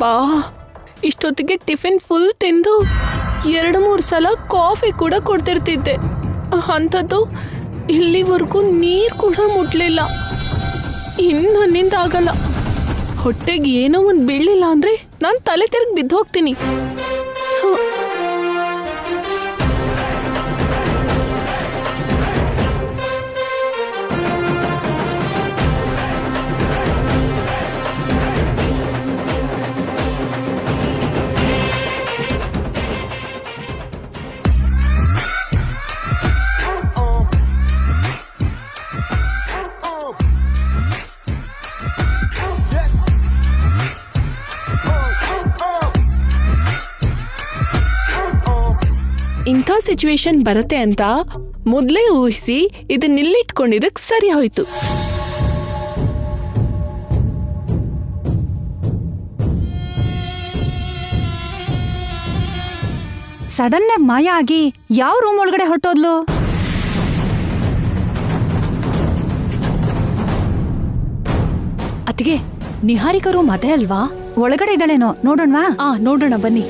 ಅಪ್ಪಾ, ಇಷ್ಟೊತ್ತಿಗೆ tiffin full ತಿಂದು 2-3 ಸಲ ಕಾಫಿ ಕೂಡ ಕೊಡ್ತಿರ್ತಿದ್ದೆ. ಅಂಥದ್ದು ಇಲ್ಲಿವರೆಗೂ ನೀರು ಕೂಡ ಮುಟ್ಲಿಲ್ಲ. ಇನ್ನು ನನ್ನಿಂದ ಆಗಲ್ಲ. ಹೊಟ್ಟೆಗೆ ಏನೋ ಒಂದು ಬೀಳಲಿಲ್ಲ ಅಂದ್ರೆ ನಾನು ತಲೆ ತಿರುಗಿ ಬಿದ್ದು ಹೋಗ್ತೀನಿ. ಇಂಥ ಸಿಚುವೇಶನ್ ಬರುತ್ತೆ ಅಂತ ಮೊದಲೇ ಊಹಿಸಿ ಇದನ್ನಿಲ್ಲಿಟ್ಕೊಂಡಿದ್ದಕ್ಕೆ ಸರಿ ಹೋಯ್ತು. ಸಡನ್ ಆಗಿ ಮಾಯ ಆಗಿ ಯಾವ ರೂಮ್ ಒಳಗಡೆ ಹೊರಟೋದ್ಲು? ಅತ್ತಿಗೆ, ನಿಹಾರಿಕಾ ರೂಮ್ ಅದೇ ಅಲ್ವಾ? ಒಳಗಡೆ ಇದ್ದಾಳೇನೋ, ನೋಡೋಣವಾ? ನೋಡೋಣ ಬನ್ನಿ.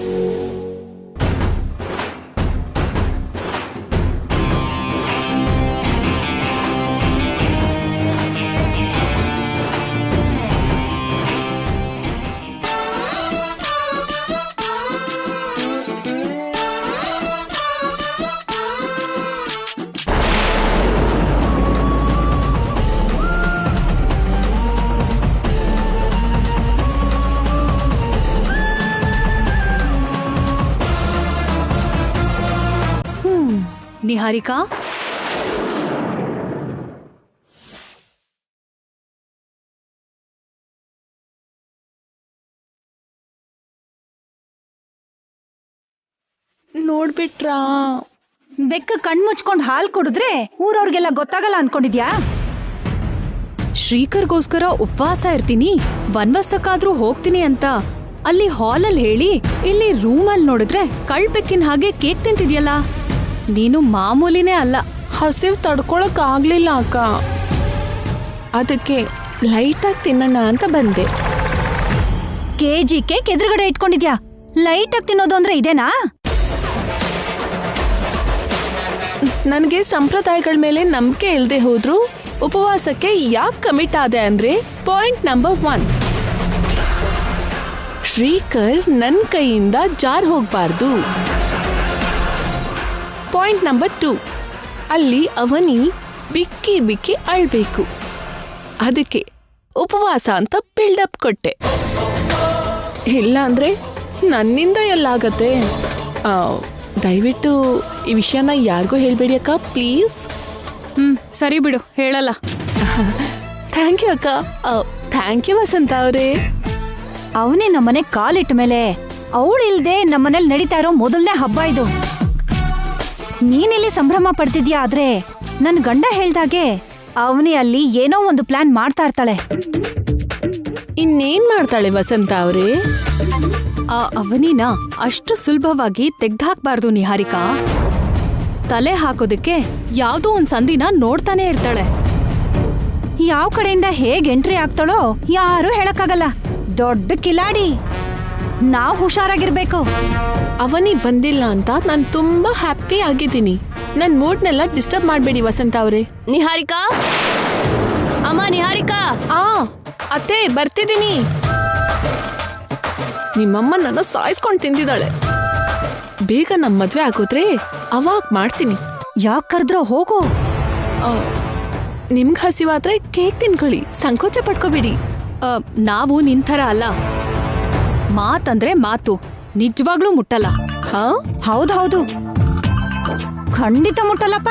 ನಿಹಾರಿಕಾ, ನೋಡ್ಬಿಟ್ರಾ? ಬೆಕ್ಕ ಕಣ್ ಮುಚ್ಕೊಂಡ್ ಹಾಲ್ ಕುಡಿದ್ರೆ ಊರವ್ರಿಗೆಲ್ಲ ಗೊತ್ತಾಗಲ್ಲ ಅನ್ಕೊಂಡಿದ್ಯಾ? ಶ್ರೀಕರ್ಗೋಸ್ಕರ ಉಪವಾಸ ಇರ್ತೀನಿ, ವನ್ವಾಸಕ್ಕಾದ್ರೂ ಹೋಗ್ತೀನಿ ಅಂತ ಅಲ್ಲಿ ಹಾಲಲ್ಲಿ ಹೇಳಿ ಇಲ್ಲಿ ರೂಮಲ್ಲಿ ನೋಡಿದ್ರೆ ಕಳ್ಬೆಕ್ಕಿನ ಹಾಗೆ ಕೇಕ್ ತಿಂತಿದ್ಯಲ್ಲ. ನೀನು ಮಾಮೂಲಿನೇ ಅಲ್ಲ. ಹಸಿವು ತಡ್ಕೊಳಕ್ ಆಗ್ಲಿಲ್ಲ ಅಕ್ಕ, ಅದಕ್ಕೆ ಲೈಟಾಗಿ ತಿನ್ನೋಣ ಅಂತ ಬಂದೆ. ಕೆಜಿ ಕೇಕ್ ಎದುರುಗಡೆ ಇಟ್ಕೊಂಡಿದ್ಯಾ? ಲೈಟಾಗಿ ತಿನ್ನೋದು ಅಂದ್ರೆ ಇದೇನಾ? ನನಗೆ ಸಂಪ್ರದಾಯಗಳ ಮೇಲೆ ನಂಬಿಕೆ ಇಲ್ಲದೆ ಹೋದ್ರು ಉಪವಾಸಕ್ಕೆ ಯಾಕೆ ಕಮಿಟ್ ಆದೆ ಅಂದ್ರೆ, ಪಾಯಿಂಟ್ ನಂಬರ್ 1, ಶ್ರೀಕರ್ ನನ್ನ ಕೈಯಿಂದ ಜಾರ್ ಹೋಗ್ಬಾರ್ದು. ಪಾಯಿಂಟ್ ನಂಬರ್ 2, ಅಲ್ಲಿ ಅವನಿ ಬಿಕ್ಕಿ ಬಿಕ್ಕಿ ಅಳ್ಬೇಕು. ಅದಕ್ಕೆ ಉಪವಾಸ ಅಂತ ಬಿಲ್ಡಪ್ ಕೊಟ್ಟೆ. ಇಲ್ಲ ಅಂದ್ರೆ ನನ್ನಿಂದ ಎಲ್ಲಾಗತ್ತೆ. ದಯವಿಟ್ಟು ಈ ವಿಷಯನ ಯಾರಿಗೂ ಹೇಳ್ಬೇಡಿ ಅಕ್ಕ, ಪ್ಲೀಸ್. ಸರಿ ಬಿಡು, ಹೇಳಲ್ಲ. ಥ್ಯಾಂಕ್ ಯು ಅಕ್ಕ. ಥ್ಯಾಂಕ್ ಯು ವಸಂತ ಅವರೇ. ಅವನೇ ನಮ್ಮನೆ ಕಾಲಿಟ್ಟ ಮೇಲೆ ಅವಳಿಲ್ದೆ ನಮ್ಮನೇಲಿ ನಡೀತಾ ಇರೋ ಮೊದಲನೇ ಹಬ್ಬ ಇದು. ನೀನಿಲ್ಲಿ ಸಂಭ್ರಮ ಪಡ್ತಿದ್ಯಾ, ಆದ್ರೆ ನನ್ ಗಂಡ ಹೇಳ್ದಾಗೆ ಅವನಿ ಅಲ್ಲಿ ಏನೋ ಒಂದು ಪ್ಲಾನ್ ಮಾಡ್ತಾ ಇರ್ತಾಳೆ. ಇನ್ನೇನ್ ಮಾಡ್ತಾಳೆ ವಸಂತ ಅವರೇ? ಆ ಅವನಿನ ಅಷ್ಟು ಸುಲಭವಾಗಿ ತೆಗ್ದಾಕ್ಬಾರ್ದು ನಿಹಾರಿಕಾ. ತಲೆ ಹಾಕೋದಕ್ಕೆ ಯಾವ್ದೋ ಒಂದ್ ಸಂದಿನ ನೋಡ್ತಾನೆ ಇರ್ತಾಳೆ. ಯಾವ ಕಡೆಯಿಂದ ಹೇಗ್ ಎಂಟ್ರಿ ಆಗ್ತಾಳೋ ಯಾರು ಹೇಳಕ್ಕಾಗಲ್ಲ. ದೊಡ್ಡ ಕಿಲಾಡಿ, ನಾವ್ ಹುಷಾರಾಗಿರ್ಬೇಕು. ಅವನಿ ಬಂದಿಲ್ಲ ಅಂತ ನಾನ್ ತುಂಬಾ ಹ್ಯಾಪಿ ಆಗಿದ್ದೀನಿ. ನನ್ ಮೂಡ್ನೆಲ್ಲ ಡಿಸ್ಟರ್ಬ್ ಮಾಡ್ಬೇಡಿ ವಸಂತ ಅವರೇ. ನಿಹಾರಿಕಾ, ಅಮ್ಮ ನಿಹಾರಿಕಾ. ಅತ್ತೆ ಬರ್ತಿದ್ದೀನಿ. ನಿಮ್ಮಮ್ಮ ನನ್ನ ಸಾಯಿಸ್ಕೊಂಡ್ ತಿಂದಿದ್ದಾಳೆ. ಬೇಗ ನಮ್ ಮದ್ವೆ ಆಗೋದ್ರೆ ಅವಾಗ ಮಾಡ್ತೀನಿ. ಯಾಕೆ ಕರೆದ್ರೋ ಹೋಗೋ. ನಿಮ್ಗೆ ಹಸಿವಾದ್ರೆ ಕೇಕ್ ತಿನ್ಕೊಳ್ಳಿ, ಸಂಕೋಚ ಪಡ್ಕೋಬೇಡಿ. ನಾವು ನಿಂತರ ಅಲ್ಲ, ಮಾತಂದ್ರೆ ಮಾತು, ನಿಜವಾಗ್ಲೂ ಮುಟ್ಟಲ್ಲ. ಹೌದೌದು, ಖಂಡಿತ ಮುಟ್ಟಲ್ಲಪ್ಪ.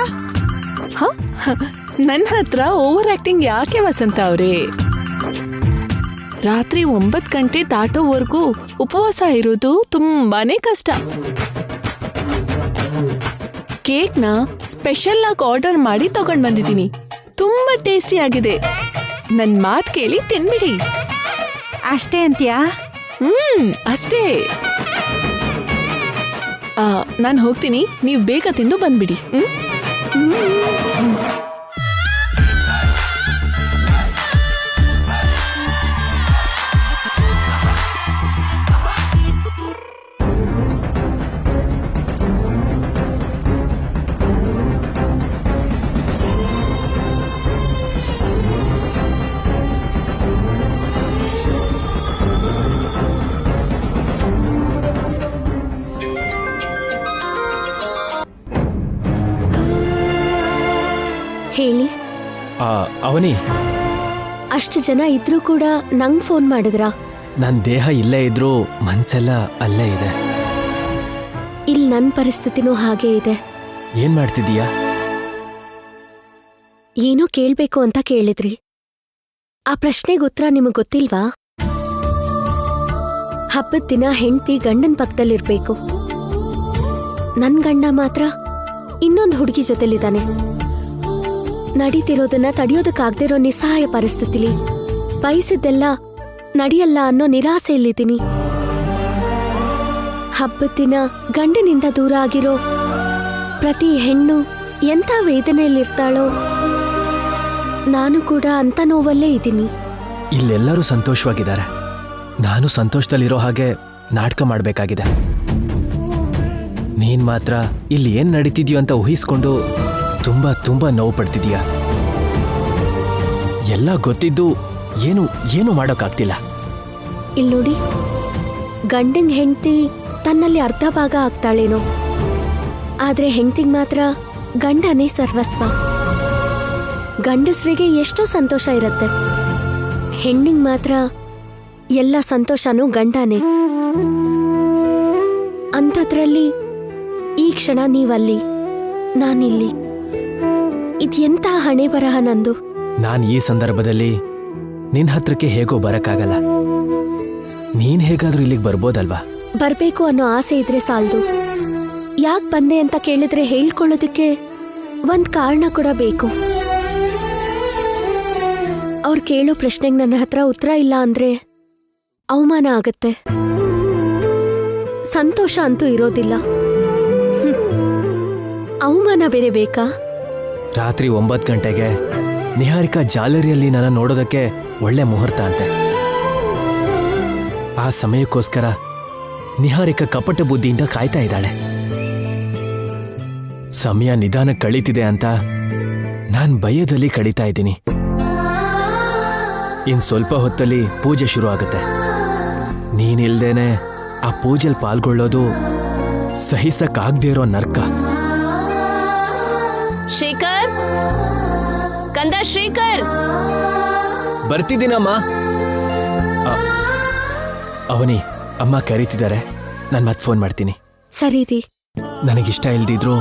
ನನ್ನ ಹತ್ರ ಓವರ್ ಆಕ್ಟಿಂಗ್ ಯಾಕೆ ವಸಂತ ಅವರೇ? ರಾತ್ರಿ 9 ಗಂಟೆ ದಾಟೋವರೆಗೂ ಉಪವಾಸ ಇರೋದು ತುಂಬಾನೇ ಕಷ್ಟ. ಕೇಕ್ನ ಸ್ಪೆಷಲ್ ಆಗಿ ಆರ್ಡರ್ ಮಾಡಿ ತಗೊಂಡ್ ಬಂದಿದ್ದೀನಿ. ತುಂಬಾ ಟೇಸ್ಟಿ ಆಗಿದೆ. ನನ್ ಮಾತ್ ಕೇಳಿ ತಿನ್ಬಿಡಿ. ಅಷ್ಟೇ ಅಂತ್ಯಾ? ಅಷ್ಟೇ. ನಾನು ಹೋಗ್ತೀನಿ, ನೀವು ಬೇಗ ತಿಂದು ಬಂದ್ಬಿಡಿ. ಹೇಳಿ. ಅವನಿ, ಅಷ್ಟು ಜನ ಇದ್ರೂ ಕೂಡ ನಂಗ್ ಫೋನ್ ಮಾಡಿದ್ರಾ? ನನ್ನ ದೇಹ ಇಲ್ಲೇ ಇದ್ರೂ ಮನ್ಸೆಲ್ಲ ಅಲ್ಲೇ ಇದೆ. ಇಲ್ಲಿ ನನ್ನ ಪರಿಸ್ಥಿತಿನೂ ಹಾಗೇ ಇದೆ. ಏನ್ ಮಾಡ್ತಿದೀಯಾ? ಏನೋ ಕೇಳ್ಬೇಕು ಅಂತ ಕೇಳಿದ್ರಿ. ಆ ಪ್ರಶ್ನೆಗೆ ಉತ್ತರ ನಿಮಗ್ ಗೊತ್ತಿಲ್ವಾ? ಹಬ್ಬದ ದಿನ ಹೆಂಡ್ತಿ ಗಂಡನ್ ಪಕ್ಕದಲ್ಲಿರ್ಬೇಕು. ನನ್ ಗಂಡ ಮಾತ್ರ ಇನ್ನೊಂದು ಹುಡುಗಿ ಜೊತೆಲಿದ್ದಾನೆ. ನಡೀತಿರೋದನ್ನ ತಡೆಯೋದಕ್ಕಾಗ್ದಿರೋ ನಿಸ್ಸಹಾಯ ಪರಿಸ್ಥಿತಿಲಿ ಬಯಸಿದ್ದೆಲ್ಲ ನಡೆಯಲ್ಲ ಅನ್ನೋ ನಿರಾಸೆಯಲ್ಲಿದ್ದೀನಿ. ಹಬ್ಬದ ದಿನ ಗಂಡನಿಂದ ದೂರ ಆಗಿರೋ ಪ್ರತಿ ಹೆಣ್ಣು ಎಂಥ ವೇದನೆಯಲ್ಲಿರ್ತಾಳೋ, ನಾನು ಕೂಡ ಅಂತ ನೋವಲ್ಲೇ ಇದ್ದೀನಿ. ಇಲ್ಲೆಲ್ಲರೂ ಸಂತೋಷವಾಗಿದ್ದಾರೆ. ನಾನು ಸಂತೋಷದಲ್ಲಿರೋ ಹಾಗೆ ನಾಟಕ ಮಾಡಬೇಕಾಗಿದೆ. ನೀನ್ ಮಾತ್ರ ಇಲ್ಲಿ ಏನ್ ನಡೀತಿದ್ಯೋ ಅಂತ ಊಹಿಸ್ಕೊಂಡು ತುಂಬಾ ತುಂಬಾ ನೋವು ಪಡ್ತಿದೀಯ. ಎಲ್ಲ ಗೊತ್ತಿದ್ದು ಏನು ಮಾಡೋಕ್ಕಾಗ್ತಿಲ್ಲ. ಇಲ್ಲಿ ನೋಡಿ, ಗಂಡನ್ ಹೆಂಡ್ತಿ ತನ್ನಲ್ಲಿ ಅರ್ಧ ಭಾಗ ಆಗ್ತಾಳೇನೋ, ಆದ್ರೆ ಹೆಂಡ್ತಿಗ್ ಮಾತ್ರ ಗಂಡನೇ ಸರ್ವಸ್ವ. ಗಂಡಸ್ರಿಗೆ ಎಷ್ಟೋ ಸಂತೋಷ ಇರತ್ತೆ, ಹೆಣ್ಣಿಗೆ ಮಾತ್ರ ಎಲ್ಲ ಸಂತೋಷನೂ ಗಂಡನೇ. ಅಂಥದ್ರಲ್ಲಿ ಈ ಕ್ಷಣ ನೀವಲ್ಲಿ, ನಾನಿಲ್ಲಿ. ಇದೆಂಥ ಹಣೆ ಬರಹ ನಂದು. ನಾನು ಈ ಸಂದರ್ಭದಲ್ಲಿ ನಿನ್ ಹತ್ರಕ್ಕೆ ಹೇಗೋ ಬರಕ್ಕಾಗಲ್ಲ. ನೀನ್ ಹೇಗಾದ್ರೂ ಇಲ್ಲಿಗೆ ಬರ್ಬೋದಲ್ವಾ? ಬರ್ಬೇಕು ಅನ್ನೋ ಆಸೆ ಇದ್ರೆ ಸಾಲ್ದು. ಯಾಕೆ ಬಂದೆ ಅಂತ ಕೇಳಿದ್ರೆ ಹೇಳ್ಕೊಳ್ಳೋದಕ್ಕೆ ಒಂದ್ ಕಾರಣ ಕೂಡ ಬೇಕು. ಅವ್ರು ಕೇಳೋ ಪ್ರಶ್ನೆಗೆ ನನ್ನ ಹತ್ರ ಉತ್ತರ ಇಲ್ಲ ಅಂದ್ರೆ ಅವಮಾನ ಆಗತ್ತೆ. ಸಂತೋಷ ಅಂತೂ ಇರೋದಿಲ್ಲ, ಅವಮಾನ ಬೇರೆ ಬೇಕಾ? ರಾತ್ರಿ 9 ಗಂಟೆಗೆ ನಿಹಾರಿಕಾ ಜಾಲರಿಯಲ್ಲಿ ನನ್ನ ನೋಡೋದಕ್ಕೆ ಒಳ್ಳೆ ಮುಹೂರ್ತ ಅಂತೆ. ಆ ಸಮಯಕ್ಕೋಸ್ಕರ ನಿಹಾರಿಕಾ ಕಪಟ ಬುದ್ಧಿಯಿಂದ ಕಾಯ್ತಾ ಇದ್ದಾಳೆ. ಸಮಯ ನಿಧಾನ ಕಳೀತಿದೆ ಅಂತ ನಾನ್ ಭಯದಲ್ಲಿ ಕಳೀತಾ ಇದ್ದೀನಿ. ಇನ್ ಸ್ವಲ್ಪ ಹೊತ್ತಲ್ಲಿ ಪೂಜೆ ಶುರು ಆಗುತ್ತೆ. ನೀನಿಲ್ದೇನೆ ಆ ಪೂಜೆಲ್ ಪಾಲ್ಗೊಳ್ಳೋದು ಸಹಿಸಕ್ಕಾಗ್ದೇ ಇರೋ ನರ್ಕ. ಶೇಖರ್, ಕಂದ ಶೇಖರ್, ಬರ್ತಿದ್ದೀನಮ್ಮ. ಅವನಿ, ಅಮ್ಮ ಕರೀತಿದ್ದಾರೆ. ನಾನು ಮತ್ತೆ ಫೋನ್ ಮಾಡ್ತೀನಿ. ಸರಿ ರೀ. ನನಗಿಷ್ಟ ಇಲ್ದಿದ್ರು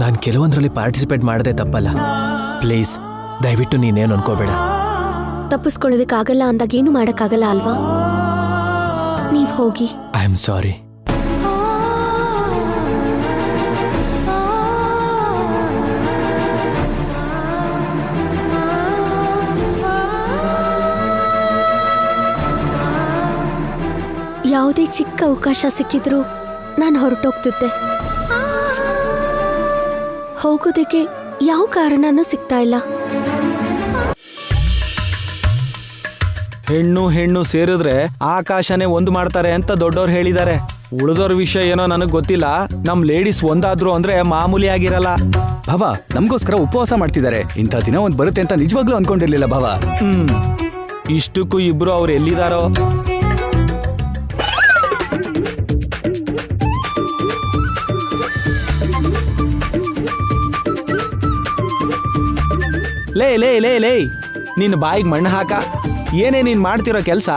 ನಾನು ಕೆಲವೊಂದರಲ್ಲಿ ಪಾರ್ಟಿಸಿಪೇಟ್ ಮಾಡದೆ ತಪ್ಪಲ್ಲ. ಪ್ಲೀಸ್, ದಯವಿಟ್ಟು ನೀನೇನು ಅನ್ಕೋಬೇಡ. ತಪ್ಪಿಸ್ಕೊಳ್ಳೋದಕ್ಕಾಗಲ್ಲ ಅಂದಾಗ ಏನು ಮಾಡಕ್ಕಾಗಲ್ಲ ಅಲ್ವಾ? ನೀವ್ ಹೋಗಿ. I am sorry. ಯಾವುದೇ ಚಿಕ್ಕ ಅವಕಾಶ ಸಿಕ್ಕಿದ್ರೂ ನಾನು ಹೊರಟೋಗ್ತಿದ್ದೆ. ಹೋಗೋದಕ್ಕೆ ಯಾವ ಕಾರಣನೂ ಸಿಗ್ತಾ ಇಲ್ಲ. ಹೆಣ್ಣು ಹೆಣ್ಣು ಸೇರಿದ್ರೆ ಆಕಾಶನೇ ಒಂದು ಮಾಡ್ತಾರೆ ಅಂತ ದೊಡ್ಡವ್ರು ಹೇಳಿದ್ದಾರೆ. ಉಳಿದೋರ್ ವಿಷಯ ಏನೋ ನನಗ್ ಗೊತ್ತಿಲ್ಲ. ನಮ್ ಲೇಡೀಸ್ ಒಂದಾದ್ರು ಅಂದ್ರೆ ಮಾಮೂಲಿ ಆಗಿರಲ್ಲ. ಭಾವ, ನಮಗೋಸ್ಕರ ಉಪವಾಸ ಮಾಡ್ತಿದ್ದಾರೆ. ಇಂಥ ದಿನ ಒಂದ್ ಬರುತ್ತೆ ಅಂತ ನಿಜವಾಗ್ಲೂ ಅನ್ಕೊಂಡಿರ್ಲಿಲ್ಲ ಭಾವ. ಇಷ್ಟಕ್ಕೂ ಇಬ್ರು ಅವ್ರು ಎಲ್ಲಿದಾರೋ? ಲೇ ಲೇ ಲೇ ಲೇ, ನಿನ್ ಬಾಯಿಗೆ ಮಣ್ಣು ಹಾಕ. ಏನೇ ನೀನ್ ಮಾಡ್ತಿರೋ ಕೆಲ್ಸ?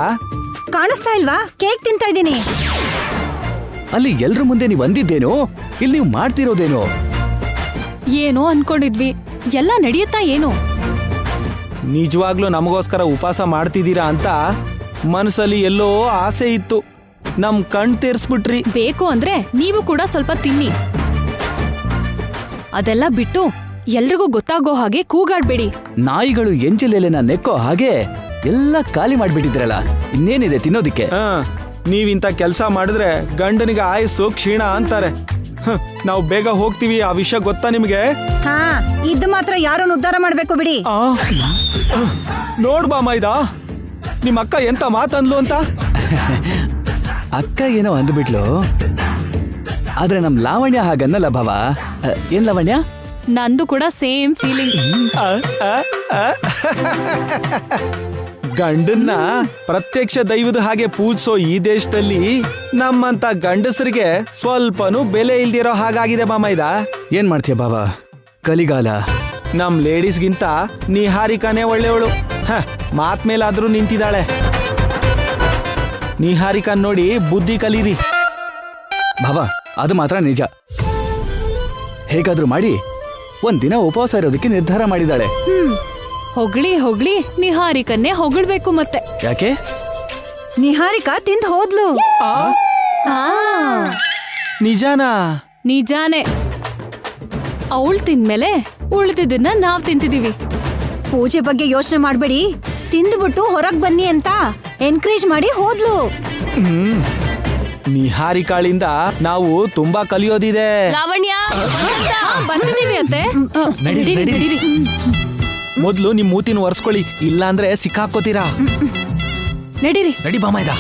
ಕಾಣಿಸ್ತಾ ಇಲ್ವಾ? ಕೇಕ್ ತಿಂತಾ ಇದ್ದೀನಿ. ಅಲ್ಲಿ ಎಲ್ರ ಮುಂದೆ ನೀವು ಅಂದಿದ್ದೇನೋ, ಇಲ್ಲಿ ನೀವು ಮಾಡ್ತಿರೋದೇನೋ? ಏನೋ ಅನ್ಕೊಂಡಿದ್ವಿ, ಎಲ್ಲ ನಡೆಯುತ್ತಾ ಏನು? ನಿಜವಾಗ್ಲೂ ನಮಗೋಸ್ಕರ ಉಪವಾಸ ಮಾಡ್ತಿದ್ದೀರಾ ಅಂತ ಮನಸ್ಸಲ್ಲಿ ಎಲ್ಲೋ ಆಸೆ ಇತ್ತು. ನಮ್ ಕಣ್ ತೇರ್ಸ್ಬಿಟ್ರಿ. ಬೇಕು ಅಂದ್ರೆ ನೀವು ಕೂಡ ಸ್ವಲ್ಪ ತಿನ್ನಿ. ಅದೆಲ್ಲ ಬಿಟ್ಟು ಎಲ್ರಿಗೂ ಗೊತ್ತಾಗೋ ಹಾಗೆ ಕೂಗಾಡ್ಬೇಡಿ. ನಾಯಿಗಳು ಎಂಜಲೆಲೆನ ನೆಕ್ಕೋ ಹಾಗೆ ಎಲ್ಲ ಖಾಲಿ ಮಾಡ್ಬಿಟ್ಟಿದ್ರಲ್ಲ, ಇನ್ನೇನಿದೆ ತಿನ್ನೋದಿಕ್ಕೆ? ನೀವಿಂತ ಕೆಲಸ ಮಾಡಿದ್ರೆ ಗಂಡನಿಗೆ ಆಯಸ್ಸು ಕ್ಷೀಣ ಅಂತಾರೆ. ನಾವು ಬೇಗ ಹೋಗ್ತೀವಿ. ಆ ವಿಷಯ ಗೊತ್ತಾ ನಿಮ್ಗೆ? ಹಾ, ಇದು ಮಾತ್ರ ಯಾರನ್ನು ಉದ್ಧಾರ ಮಾಡ್ಬೇಕು ಬಿಡಿ. ನೋಡ್ ಬಾಮ, ಇದ ನಿಮ್ಮ ಅಕ್ಕ ಎಂತ ಮಾತಂದ್ಲು ಅಂತ. ಅಕ್ಕ ಏನೋ ಅಂದ್ಬಿಟ್ಲು, ಆದ್ರೆ ನಮ್ ಲಾವಣ್ಯ ಹಾಗನ್ನಲ್ಲ ಭಾವ. ಏನ್ ಲಾವಣ್ಯ? ನಂದು ಕೂಡ ಸೇಮ್ ಫೀಲಿಂಗ್. ಗಂಡನ್ನ ಪ್ರತ್ಯಕ್ಷ ದೈವದ ಹಾಗೆ ಪೂಜಿಸೋ ಈ ದೇಶದಲ್ಲಿ ನಮ್ಮಂತ ಗಂಡಸರಿಗೆ ಸ್ವಲ್ಪನೂ ಬೆಲೆ ಇಲ್ದಿರೋ ಹಾಗಾಗಿದೆ ಬಾಮ. ಇದ ಏನ್ ಮಾಡ್ತೀಯ ಭಾವ, ಕಲಿಗಾಲ. ನಮ್ ಲೇಡೀಸ್ಗಿಂತ ನಿಹಾರಿಕಾನೇ ಒಳ್ಳೆಯವಳು. ಮಾತ್ ಮೇಲಾದ್ರೂ ನಿಂತಿದ್ದಾಳೆ. ನಿಹಾರಿಕಾ ನೋಡಿ ಬುದ್ಧಿ ಕಲೀರಿ. ಭಾವ, ಅದು ಮಾತ್ರ ನಿಜ. ಹೇಗಾದ್ರೂ ಮಾಡಿ ಒಂದಿನ ಉಪವಾಸ ಇರೋದಕ್ಕೆ ನಿರ್ಧಾರ ಮಾಡಿದಾಳೆ. ಹೊಗಳಿ ಹೊಗಳಿ ನಿಹಾರಿಕನ್ನೇ ಹೊಗಳ್ಬೇಕು ಮತ್ತೆ. ಯಾಕೆ? ನಿಹಾರಿಕಾ ತಿಂದ್ ಹೋದ್ಲು. ನಿಜಾನಾ? ನಿಜಾನೇ. ಅವಳು ತಿಂದ್ಮೇಲೆ ಉಳಿದಿದ್ದನ್ನ ನಾವ್ ತಿಂತಿದೀವಿ. ಪೂಜೆ ಬಗ್ಗೆ ಯೋಚನೆ ಮಾಡ್ಬೇಡಿ, ತಿಂದ್ಬಿಟ್ಟು ಹೊರಗ್ ಬನ್ನಿ ಅಂತ ಎನ್ಕರೇಜ್ ಮಾಡಿ ಹೋದ್ಲು. ನಿಹಾರಿಕಾಳಿಂದ ನಾವು ತುಂಬಾ ಕಲಿಯೋದಿದೆ. ಲಾವಣ್ಯ, ಬಂದಿದೀವಿ ಅತ್ತೆ. ನಡೀರಿ, ನಡೀರಿ. ಮೊದ್ಲು ನಿಮ್ ಮೂತಿನ ಒರೆಸ್ಕೊಳ್ಳಿ, ಇಲ್ಲಾಂದ್ರೆ ಸಿಕ್ಕಾಕೋತೀರಾ. ನಡೀರಿ. ನಡಿ ಬಾಮೈದ.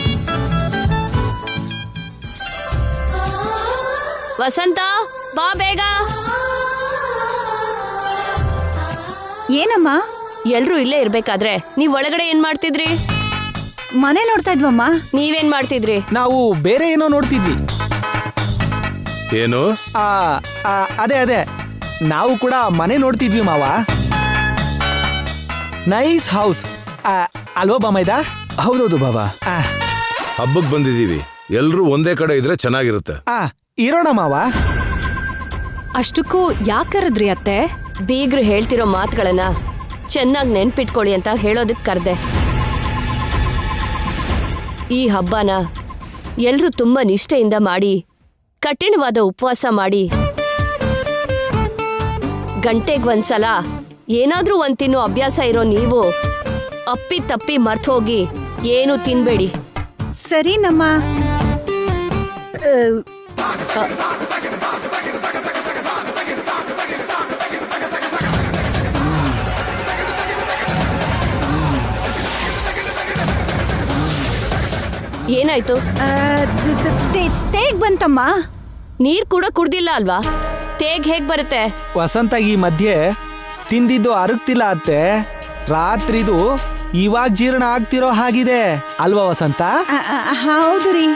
ವಸಂತ, ಬಾ ಬೇಗ. ಏನಮ್ಮ? ಎಲ್ರೂ ಇಲ್ಲೇ ಇರ್ಬೇಕಾದ್ರೆ ನೀವ್ ಒಳಗಡೆ ಏನ್ ಮಾಡ್ತಿದ್ರಿ? ಮನೆ ನೋಡ್ತಾ ಇದ್ವಮ್ಮ. ನೀವೇನ್ ಮಾಡ್ತಿದ್ರಿ? ನಾವು ಬೇರೆ ಏನೋ ನೋಡ್ತಿದ್ವಿ. ಏನು? ಅದೇ ನಾವು ಕೂಡ ಮನೆ ನೋಡ್ತಿದ್ವಿ ಮಾವ. ನೈಸ್ ಹೌಸ್ ಅಲ್ವೋ ಬಾಮೈದ? ಹೌದೌದು ಭಾವ. ಹಬ್ಬಕ್ ಬಂದಿದೀವಿ, ಎಲ್ರೂ ಒಂದೇ ಕಡೆ ಇದ್ರೆ ಚೆನ್ನಾಗಿರುತ್ತೆ. ಇರೋಣ ಮಾವ. ಅಷ್ಟಕ್ಕೂ ಯಾಕರದ್ರಿ ಅತ್ತೆ? ಬೀಗ್ರು ಹೇಳ್ತಿರೋ ಮಾತುಗಳನ್ನ ಚೆನ್ನಾಗಿ ನೆನ್ಪಿಟ್ಕೊಳ್ಳಿ ಅಂತ ಹೇಳೋದಕ್ ಕರ್ದೆ. ಈ ಹಬ್ಬನ ಎಲ್ರೂ ತುಂಬಾ ನಿಷ್ಠೆಯಿಂದ ಮಾಡಿ, ಕಠಿಣವಾದ ಉಪವಾಸ ಮಾಡಿ, ಗಂಟೆಗ್ ಒಂದ್ಸಲ ಏನಾದ್ರೂ ಒಂದ್ ತಿನ್ನೋ ಅಭ್ಯಾಸ ಇರೋ ನೀವು ಅಪ್ಪಿ ತಪ್ಪಿ ಮರ್ತೋಗಿ ಏನು ತಿನ್ಬೇಡಿ. ಸರಿ ನಮ್ಮ ಏನಾಯ್ತು? ತೇಗ್ ಬಂತಮ್ಮ. ನೀರ್ ಕೂಡ ಕುಡ್ದಿಲ್ಲ ಅಲ್ವಾ? ತೇಗ್ ಹೇಗ್ ಬರುತ್ತೆ? ವಸಂತ ಈ ಮಧ್ಯೆ ತಿಂದಿದ್ದು ಅರಗ್ತಿಲ್ಲ ಅತ್ತೆ. ರಾತ್ರಿದು ಇವಾಗ ಜೀರ್ಣ ಆಗ್ತಿರೋ ಹಾಗಿದೆ ಅಲ್ವಾ ವಸಂತ? ಹೌದು ರೀ.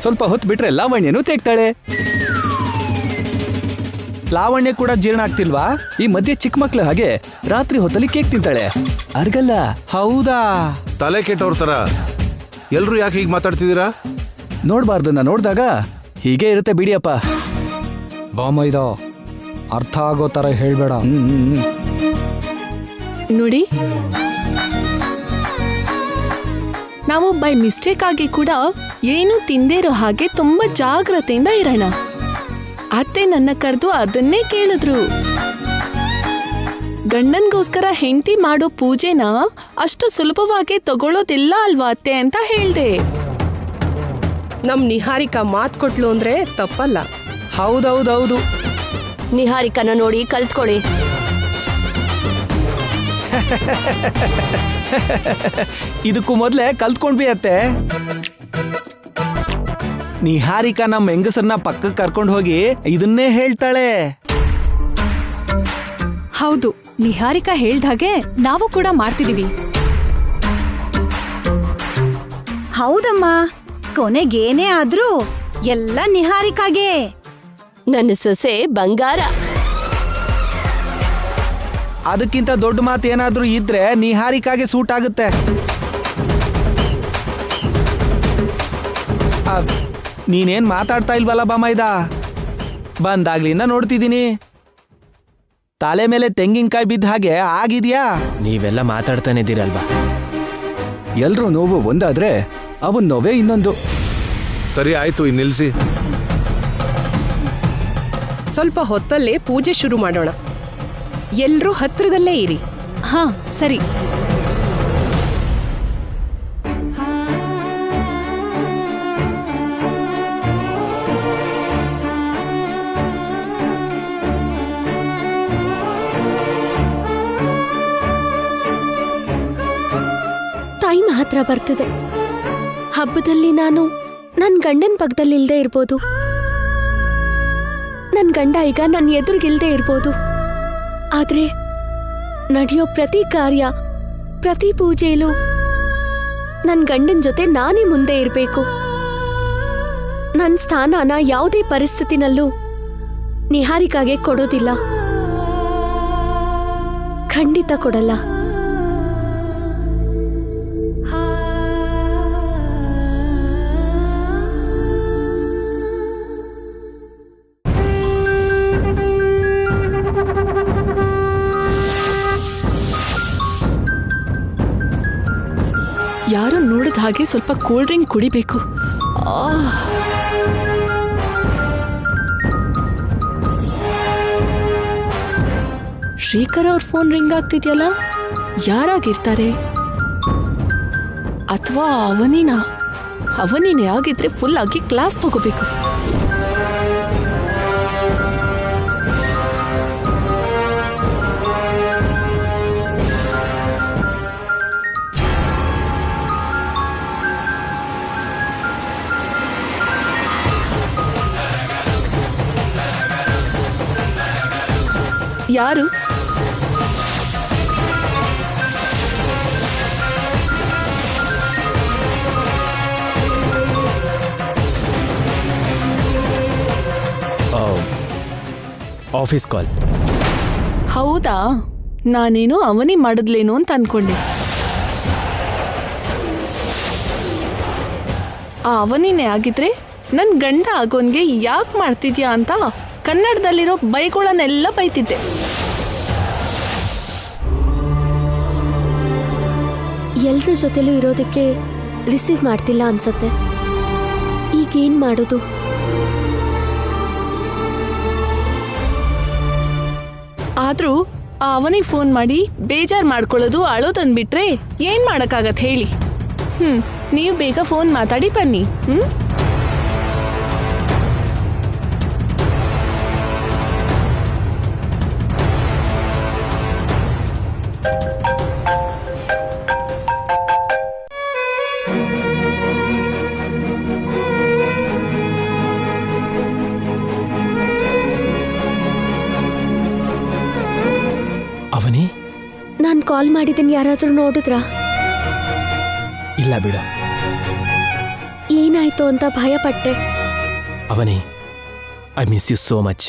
ಸ್ವಲ್ಪ ಹೊತ್ತು ಬಿಟ್ರೆ ಲಾವಣ್ಯನೂ ತೇಗ್ತಾಳೆ. ಲಾವಣ್ಯ ಕೂಡ ಜೀರ್ಣ ಆಗ್ತಿಲ್ವಾ? ಈ ಮಧ್ಯೆ ಚಿಕ್ಕ ಮಕ್ಳು ಹಾಗೆ ರಾತ್ರಿ ಹೊತ್ತಲ್ಲಿ ಕೇಕ್ ತಿಂತಾಳೆ, ಅರ್ಗಲ್ಲ. ಹೌದಾ? ತಲೆ ಕೆಟ್ಟವ್ರ ತರ ಎಲ್ರು ಯಾಕೆ ಹೀಗೆ ಮಾತಾಡ್ತಿದ್ದೀರಾ? ನೋಡ್ಬಾರ್ದು, ನಾ ನೋಡ್ದಾಗ ಹೀಗೆ ಇರುತ್ತೆ ಬಿಡಿಯಪ್ಪ. ಬಾಮೈದ, ಅರ್ಥ ಆಗೋ ತರ ಹೇಳ್ಬೇಡ. ನೋಡಿ, ನಾವು ಬೈ ಮಿಸ್ಟೇಕ್ ಆಗಿ ಕೂಡ ಏನು ತಿಂದೇ ಇರೋ ಹಾಗೆ ತುಂಬಾ ಜಾಗ್ರತೆಯಿಂದ ಇರೋಣ. ಅತ್ತೆ ನನ್ನ ಕರೆದು ಅದನ್ನೇ ಕೇಳಿದ್ರು. ಗಂಡನ್ಗೋಸ್ಕರ ಹೆಂಡತಿ ಮಾಡೋ ಪೂಜೆನ ಅಷ್ಟು ಸುಲಭವಾಗಿ ತಗೊಳ್ಳೋದಿಲ್ಲ ಅಲ್ವಾ ಅತ್ತೆ ಅಂತ ಹೇಳ್ದೆ. ನಮ್ ನಿಹಾರಿಕಾ ಮಾತ್ ಕೊಟ್ಲು ಅಂದ್ರೆ ತಪ್ಪಲ್ಲ. ಹೌದೌದೌದು. ನಿಹಾರಿಕನ ನೋಡಿ ಕಲ್ತ್ಕೊಳ್ಳಿ. ಇದಕ್ಕೂ ಮೊದ್ಲೇ ಕಲ್ತ್ಕೊಂಡ್ವಿ ಅತ್ತೆ. ನಿಹಾರಿಕಾ ನಮ್ಮ ಹೆಂಗಸರ್ನ ಪಕ್ಕಕ್ಕೆ ಕರ್ಕೊಂಡು ಹೋಗಿ ಇದನ್ನೇ ಹೇಳ್ತಾಳೆ. ಹೌದು, ನಿಹಾರಿಕಾ ಹೇಳ್ದಾಗೆ ನಾವು ಕೂಡ ಮಾಡ್ತಿದೀವಿ. ಹೌದಮ್ಮ, ಕೊನೆಗೇನೇ ಆದ್ರೂ ಎಲ್ಲ ನಿಹಾರಿಕಾಗೆ. ನನ್ನ ಸೊಸೆ ಬಂಗಾರ. ಅದಕ್ಕಿಂತ ದೊಡ್ಡ ಮಾತು ಏನಾದ್ರೂ ಇದ್ರೆ ನಿಹಾರಿಕಾಗೆ ಸೂಟ್ ಆಗುತ್ತೆ. ನೀನೇನ್ ಮಾತಾಡ್ತಾ ಇಲ್ವಲ್ಲ ಬಾಮೈದ? ಬಂದಾಗ್ಲಿಂದ ನೋಡ್ತಿದ್ದೀನಿ. ತಲೆ ಮೇಲೆ ತೆಂಗಿನಕಾಯಿ ಬಿದ್ದ ಹಾಗೆ ಆಗಿದ್ಯಾ? ನೀವೆಲ್ಲ ಮಾತಾಡ್ತಾನೆ ಇದ್ದೀರಲ್ವಾ? ಎಲ್ರೂ ನೋವು ಒಂದಾದ್ರೆ ಅವನ್ ನೋವೇ ಇನ್ನೊಂದು. ಸರಿ ಆಯ್ತು, ಇನ್ನು ನಿಲ್ಸಿ. ಸ್ವಲ್ಪ ಹೊತ್ತಲ್ಲೇ ಪೂಜೆ ಶುರು ಮಾಡೋಣ. ಎಲ್ರೂ ಹತ್ರದಲ್ಲೇ ಇರಿ. ಹಾ ಸರಿ. ಟೈಮ್ ಹತ್ರ ಬರ್ತಿದೆ. ಹಬ್ಬದಲ್ಲಿ ನಾನು ನನ್ನ ಗಂಡನ ಪಕ್ಕದಲ್ಲಿ ಇಲ್ದೇ ಇರ್ಬೋದು. ನನ್ನ ಗಂಡ ಈಗ ನನ್ನ ಎದುರಿಗಿಲ್ದೇ ಇರ್ಬೋದು. ಆದ್ರೆ ನಡೆಯೋ ಪ್ರತಿ ಕಾರ್ಯ, ಪ್ರತಿ ಪೂಜೆಯಲ್ಲೂ ನನ್ನ ಗಂಡನ ಜೊತೆ ನಾನೇ ಮುಂದೆ ಇರಬೇಕು. ನನ್ನ ಸ್ಥಾನನ ಯಾವುದೇ ಪರಿಸ್ಥಿತಿನಲ್ಲೂ ನಿಹಾರಿಕಾಗೆ ಕೊಡೋದಿಲ್ಲ. ಖಂಡಿತ ಕೊಡಲ್ಲ. ಯಾರು ನೋಡಿದ ಹಾಗೆ ಸ್ವಲ್ಪ ಕೂಲ್ ಡ್ರಿಂಕ್ ಕುಡಿಬೇಕು. ಶ್ರೀಕರ್ ಅವ್ರ ಫೋನ್ ರಿಂಗ್ ಆಗ್ತಿದ್ಯಲ್ಲ, ಯಾರಾಗಿರ್ತಾರೆ? ಅಥವಾ ಅವನಿನೇ ಆಗಿದ್ರೆ ಫುಲ್ ಆಗಿ ಕ್ಲಾಸ್ ತಗೋಬೇಕು. ಯಾರು? ಆಫೀಸ್ ಕಾಲ್. ಹೌದಾ? ನಾನೇನು ಅವನಿ ಮಾಡಿದ್ಲೇನೋ ಅಂತ ಅನ್ಕೊಂಡೆ. ಆ ಅವನಿನೇ ಆಗಿದ್ರೆ ನನ್ ಗಂಡ ಆಗೋನ್ಗೆ ಯಾಕೆ ಮಾಡ್ತಿದ್ಯಾ ಅಂತ ಕನ್ನಡದಲ್ಲಿರೋ ಬೈಗಳನ್ನೆಲ್ಲ ಬೈತಿದ್ದೆ. ಎಲ್ರ ಜೊತೆಲೂ ಇರೋದಕ್ಕೆ ರಿಸೀವ್ ಮಾಡ್ತಿಲ್ಲ ಅನ್ಸತ್ತೆ. ಈಗೇನ್ ಮಾಡೋದು? ಆದ್ರೂ ಆ ಅವನಿಗೆ ಫೋನ್ ಮಾಡಿ ಬೇಜಾರ್ ಮಾಡ್ಕೊಳ್ಳೋದು ಅಳೋದನ್ಬಿಟ್ರೆ ಏನ್ ಮಾಡಕ್ಕಾಗತ್ ಹೇಳಿ? ನೀವು ಬೇಗ ಫೋನ್ ಮಾತಾಡಿ ಬನ್ನಿ. ಅವನಿ, ನಾನ್ ಕಾಲ್ ಮಾಡಿದ್ದೀನಿ, ಯಾರಾದ್ರೂ ನೋಡಿದ್ರಾ? ಇಲ್ಲ ಬಿಡ. ಏನಾಯ್ತು ಅಂತ ಭಯ ಪಟ್ಟೆ. Avani, I miss you so much.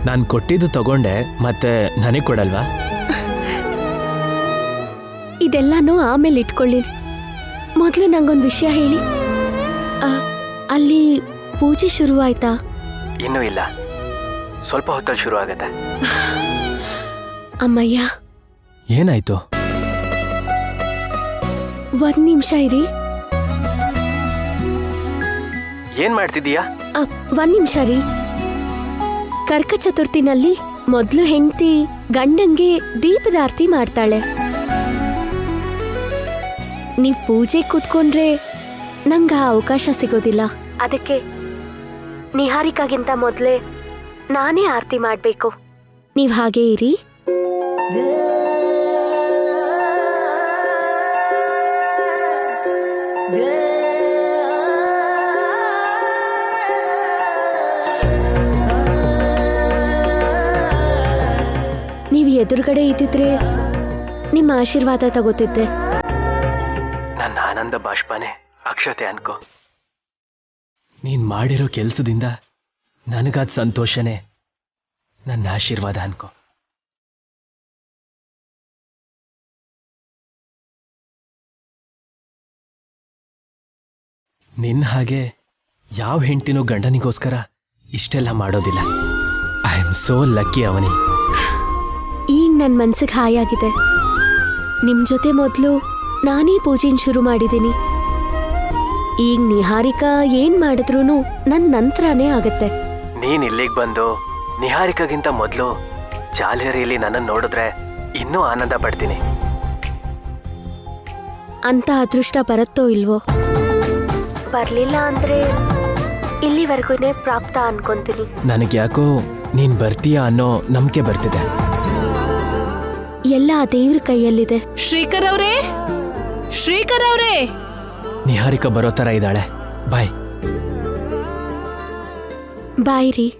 ನಾನು ಕೊಟ್ಟಿದ್ದು ತಗೊಂಡೆ, ಮತ್ತೆ ನನಗೆ ಕೊಡಲ್ವಾ? ಇದೆಲ್ಲಾನು ಆಮೇಲೆ ಇಟ್ಕೊಳ್ಳಿ. ಮೊದಲು ನಂಗೊಂದು ವಿಷಯ ಹೇಳಿ. ಅಲ್ಲಿ ಪೂಜೆ ಶುರುವಾಯ್ತಾ? ಇನ್ನೂ ಇಲ್ಲ, ಸ್ವಲ್ಪ ಹೊತ್ತಲ್ಲಿ ಶುರು ಆಗತ್ತೆ. ಅಮ್ಮಯ್ಯ, ಏನಾಯ್ತು? ಒಂದ್ ನಿಮಿಷ ಇರಿ. ಏನ್ ಮಾಡ್ತಿದೀಯಾ? ಒಂದ್ ನಿಮಿಷ ರೀ. ಕರ್ಕ ಚತುರ್ಥಿನಲ್ಲಿ ಮೊದ್ಲು ಹೆಂಡತಿ ಗಂಡಂಗೆ ದೀಪದಾರ್ತಿ ಮಾಡ್ತಾಳೆ. ನೀವ್ ಪೂಜೆ ಕೂತ್ಕೊಂಡ್ರೆ ನಂಗ ಆ ಅವಕಾಶ ಸಿಗೋದಿಲ್ಲ. ಅದಕ್ಕೆ ನಿಹಾರಿಕಾಗಿಂತ ಮೊದ್ಲೇ ನಾನೇ ಆರತಿ ಮಾಡ್ಬೇಕು. ನೀವ್ ಹಾಗೆ ಇರಿ. ನೀವು ಎದುರುಗಡೆ ಇದ್ದಿದ್ರೆ ನಿಮ್ಮ ಆಶೀರ್ವಾದ ತಗೋತಿದ್ದೆ. ನನ್ನ ಆನಂದ ಬಾಷ್ಪನೇ ಅಕ್ಷತೆ ಅನ್ಕೋ. ನೀನ್ ಮಾಡಿರೋ ಕೆಲ್ಸದಿಂದ ನನಗಾದ ಸಂತೋಷನೇ ನನ್ನ ಆಶೀರ್ವಾದ ಅನ್ಕೋ. ನಿನ್ನ ಹಾಗೆ ಯಾವ ಹೆಂಡ್ತಿನೂ ಗಂಡನಿಗೋಸ್ಕರ ಇಷ್ಟೆಲ್ಲ ಮಾಡೋದಿಲ್ಲ. ಐ ಆಮ್ ಸೋ ಲಕ್ಕಿ ಅವನಿ. ಈಗ ನನ್ನ ಮನ್ಸಿಗೆ ಹಾಯಾಗಿದೆ. ನಿಮ್ ಜೊತೆ ಮೊದಲು ನಾನೇ ಪೂಜೆನ ಶುರು ಮಾಡಿದ್ದೀನಿ. ಈಗ ನಿಹಾರಿಕಾ ಏನ್ ಮಾಡಿದ್ರು ನನ್ನ ನಂತರನೇ ಆಗತ್ತೆ. ನೀನ್ ಇಲ್ಲಿಗೆ ಬಂದು ನಿಹಾರಿಕಾಗಿಂತ ಮೊದಲು ಜಾಲಹರಿಯಲ್ಲಿ ನನ್ನನ್ನು ನೋಡಿದ್ರೆ ಇನ್ನೂ ಆನಂದ ಪಡ್ತೀನಿ. ಅಂತ ಅದೃಷ್ಟ ಬರುತ್ತೋ ಇಲ್ವೋ? ಬರ್ಲಿಲ್ಲ ಅಂದ್ರೆ ಇಲ್ಲಿವರೆಗೂನೇ ಪ್ರಾಪ್ತ ಅನ್ಕೊಂತೀನಿ. ನನಗೆ ಯಾಕೋ ನೀನ್ ಬರ್ತೀಯಾ ಅನ್ನೋ ನಂಬಿಕೆ ಬರ್ತಿದೆ. ಎಲ್ಲ ದೇವ್ರ ಕೈಯಲ್ಲಿದೆ. ಶ್ರೀಕರ್ ಅವರೇ, ಶ್ರೀಕರ್ ಅವರೇ, ನಿಹಾರಿಕಾ ಬರೋ ತರ ಇದ್ದಾಳೆ. ಬಾಯ್. ಬಾಯ್ ರೀ.